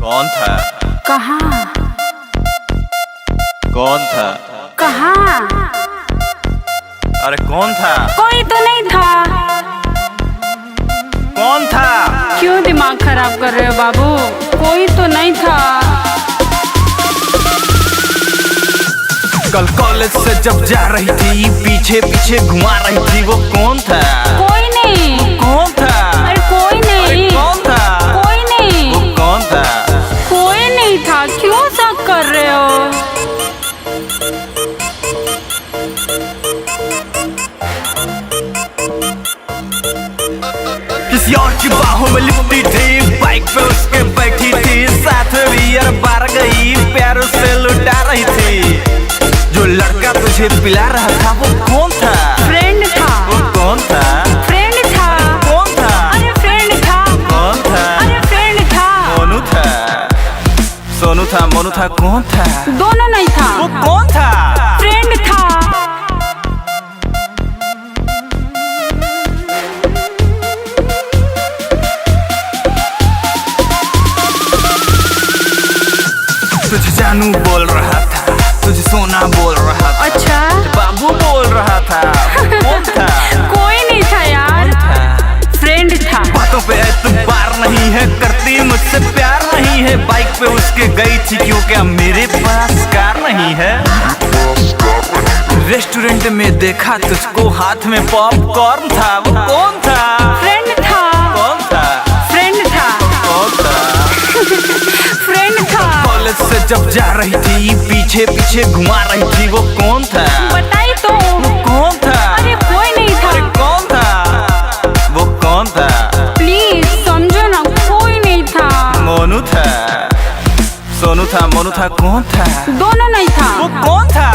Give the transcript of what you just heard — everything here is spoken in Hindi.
कौन था? कहाँ? कौन था? कहाँ? अरे कौन था? कोई तो नहीं था। कौन था? क्यों दिमाग खराब कर रहे हो बाबू? कोई तो नहीं था। कल कॉलेज से जब जा रही थी पीछे पीछे घुमा रही थी, वो कौन था? कोई नहीं। कौन था? अरे कोई नहीं। अरे कौन था? कोई नहीं। वो कौन था? कोई नहीं था। क्यों शक कर रहे हो? किसी और की बाहों में लिपटी थी, बाइक पे उसके बैठी थी, साथ में बियर बार गई, प्यार से लुटा रही थी। जो लड़का तुझे पिला रहा था वो कौन था? फ्रेंड था। वो कौन था? फ्रेंड था। कौन था? अरे फ्रेंड था। कौन था? अरे फ्रेंड था। मोनू था? सोनू था? मोनू था? कौन था? दोनों नहीं था। वो कौन था? फ्रेंड था। तुझे जानू बोल रहा था, तुझे सोना बोल रहा था, अच्छा बाबू बोल रहा था, वो कौन था? कोई नहीं था यार। फ्रेंड था। बातों पे एतबार नहीं है, करती मुझसे प्यार नहीं है, बाइक पे उसके गई थी क्यों, क्या मेरे पास कार नहीं है? रेस्टोरेंट में देखा तुझको, हाथ में पॉपकॉर्न था, वो कौन था? फ्रेंड था। कौन था? फ्रेंड था। कौन था? फ्रेंड था। कॉलेज से जब जा रही थी पीछे पीछे घुमा रही थी, वो कौन था? बताई तो। कौन था? अरे कोई नहीं था। अरे कौन था? वो कौन था? प्लीज समझो ना, कोई नहीं था। मोनू था? सोनू था? मोनू था? कौन था? दोनों नहीं था। वो कौन था?